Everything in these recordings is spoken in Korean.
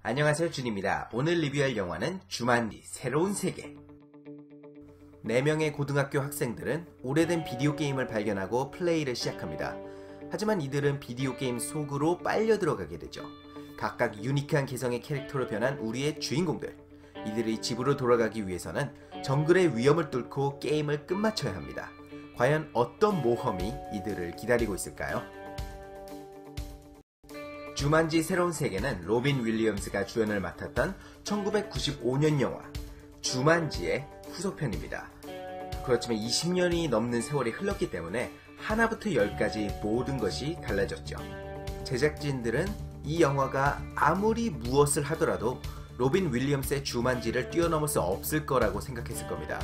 안녕하세요, 준입니다. 오늘 리뷰할 영화는 주만지 새로운 세계. 4명의 고등학교 학생들은 오래된 비디오 게임을 발견하고 플레이를 시작합니다. 하지만 이들은 비디오 게임 속으로 빨려 들어가게 되죠. 각각 유니크한 개성의 캐릭터로 변한 우리의 주인공들. 이들이 집으로 돌아가기 위해서는 정글의 위험을 뚫고 게임을 끝마쳐야 합니다. 과연 어떤 모험이 이들을 기다리고 있을까요? 주만지 새로운 세계는 로빈 윌리엄스가 주연을 맡았던 1995년 영화 주만지의 후속편입니다. 그렇지만 20년이 넘는 세월이 흘렀기 때문에 하나부터 10까지 모든 것이 달라졌죠. 제작진들은 이 영화가 아무리 무엇을 하더라도 로빈 윌리엄스의 주만지를 뛰어넘을 수 없을 거라고 생각했을 겁니다.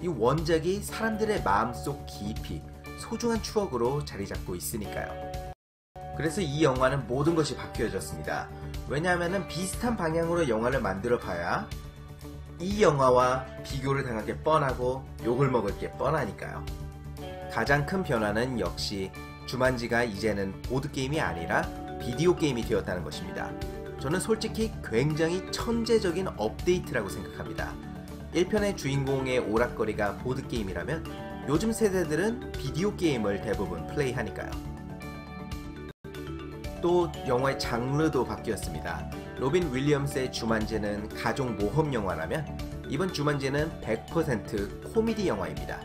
이 원작이 사람들의 마음속 깊이 소중한 추억으로 자리 잡고 있으니까요. 그래서 이 영화는 모든 것이 바뀌어졌습니다. 왜냐하면 비슷한 방향으로 영화를 만들어 봐야 이 영화와 비교를 당할 게 뻔하고 욕을 먹을 게 뻔하니까요. 가장 큰 변화는 역시 주만지가 이제는 보드게임이 아니라 비디오 게임이 되었다는 것입니다. 저는 솔직히 굉장히 천재적인 업데이트라고 생각합니다. 1편의 주인공의 오락거리가 보드게임이라면 요즘 세대들은 비디오 게임을 대부분 플레이하니까요. 또 영화의 장르도 바뀌었습니다. 로빈 윌리엄스의 주만지는 가족 모험 영화라면 이번 주만지는 100% 코미디 영화입니다.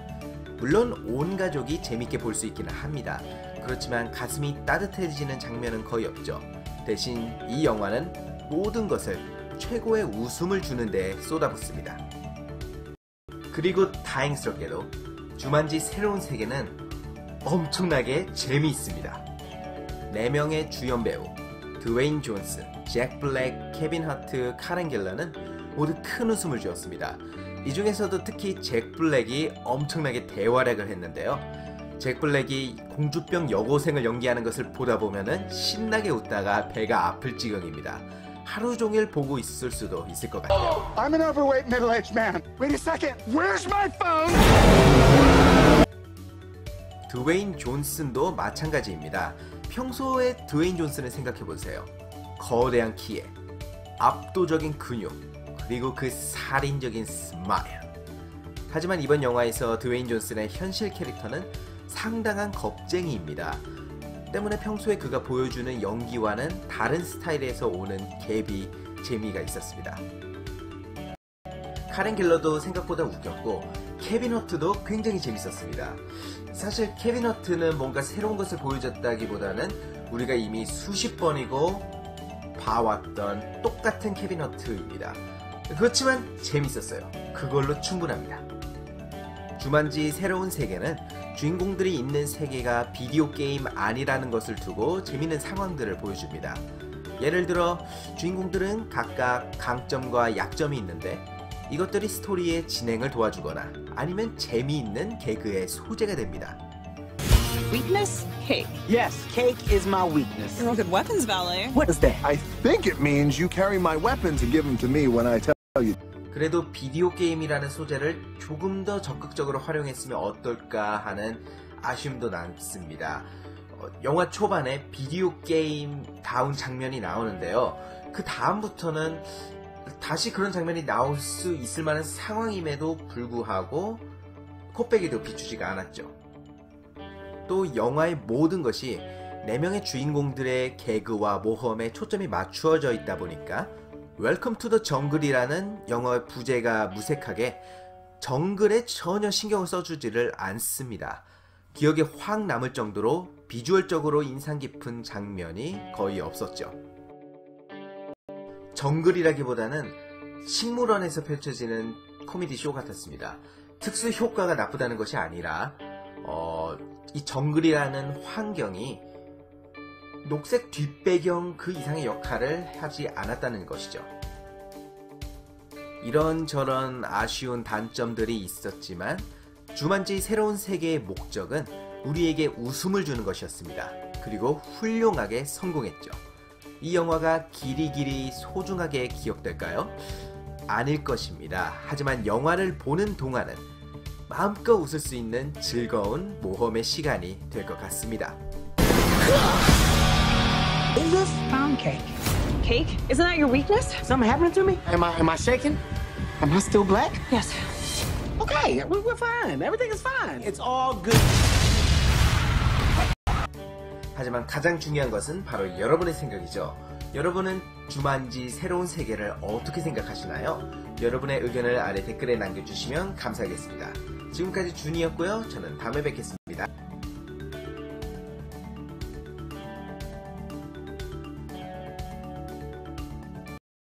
물론 온 가족이 재밌게 볼 수 있기는 합니다. 그렇지만 가슴이 따뜻해지는 장면은 거의 없죠. 대신 이 영화는 모든 것을 최고의 웃음을 주는 데 쏟아붓습니다. 그리고 다행스럽게도 주만지 새로운 세계는 엄청나게 재미있습니다. 4명의 주연 배우 드웨인 존슨, 잭 블랙, 케빈 하트, 카렌 갤러는 모두 큰 웃음을 주었습니다. 이 중에서도 특히 잭 블랙이 엄청나게 대활약을 했는데요. 잭 블랙이 공주병 여고생을 연기하는 것을 보다 보면은 신나게 웃다가 배가 아플 지경입니다. 하루 종일 보고 있을 수도 있을 것 같아요. I'm an overweight middle-aged man. Wait a second. Where's my phone? 드웨인 존슨도 마찬가지입니다. 평소에 드웨인 존슨을 생각해보세요. 거대한 키에 압도적인 근육, 그리고 그 살인적인 스마일. 하지만 이번 영화에서 드웨인 존슨의 현실 캐릭터는 상당한 겁쟁이입니다. 때문에 평소에 그가 보여주는 연기와는 다른 스타일에서 오는 갭이 재미가 있었습니다. 카렌 갤러도 생각보다 웃겼고 케빈 허트도 굉장히 재밌었습니다. 사실 케빈 허트는 뭔가 새로운 것을 보여줬다기보다는 우리가 이미 수십 번이고 봐왔던 똑같은 케빈 허트입니다. 그렇지만 재밌었어요. 그걸로 충분합니다. 주만지 새로운 세계는 주인공들이 있는 세계가 비디오 게임 아니라는 것을 두고 재밌는 상황들을 보여줍니다. 예를 들어 주인공들은 각각 강점과 약점이 있는데 이것들이 스토리의 진행을 도와주거나 아니면 재미있는 개그의 소재가 됩니다. Weakness? Cake. Yes, cake is my weakness. You're a good weapons valet. What is that? I think it means you carry my weapons and give them to me when I tell you. 그래도 비디오 게임이라는 소재를 조금 더 적극적으로 활용했으면 어떨까 하는 아쉬움도 남습니다. 영화 초반에 비디오 게임 다운 장면이 나오는데요. 그 다음부터는 다시 그런 장면이 나올 수 있을 만한 상황임에도 불구하고 콧배기도 비추지가 않았죠. 또 영화의 모든 것이 4명의 주인공들의 개그와 모험에 초점이 맞추어져 있다 보니까 웰컴 투 더 정글이라는 영화의 부제가 무색하게 정글에 전혀 신경을 써주지를 않습니다. 기억에 확 남을 정도로 비주얼적으로 인상 깊은 장면이 거의 없었죠. 정글이라기보다는 식물원에서 펼쳐지는 코미디 쇼 같았습니다. 특수 효과가 나쁘다는 것이 아니라 이 정글이라는 환경이 녹색 뒷배경 그 이상의 역할을 하지 않았다는 것이죠. 이런저런 아쉬운 단점들이 있었지만 주만지 새로운 세계의 목적은 우리에게 웃음을 주는 것이었습니다. 그리고 훌륭하게 성공했죠. 이 영화가 길이길이 소중하게 기억될까요? 아닐 것입니다. 하지만 영화를 보는 동안은 마음껏 웃을 수 있는 즐거운 모험의 시간이 될 것 같습니다. Is this pound cake? Cake? Isn't that your weakness? Something happening to me? Am I shaking? Am I still black? Yes. Okay, we're fine. Everything is fine. It's all good. 하지만 가장 중요한 것은 바로 여러분의 생각이죠. 여러분은 주만지 새로운 세계를 어떻게 생각하시나요? 여러분의 의견을 아래 댓글에 남겨주시면 감사하겠습니다. 지금까지 준이었고요. 저는 다음에 뵙겠습니다.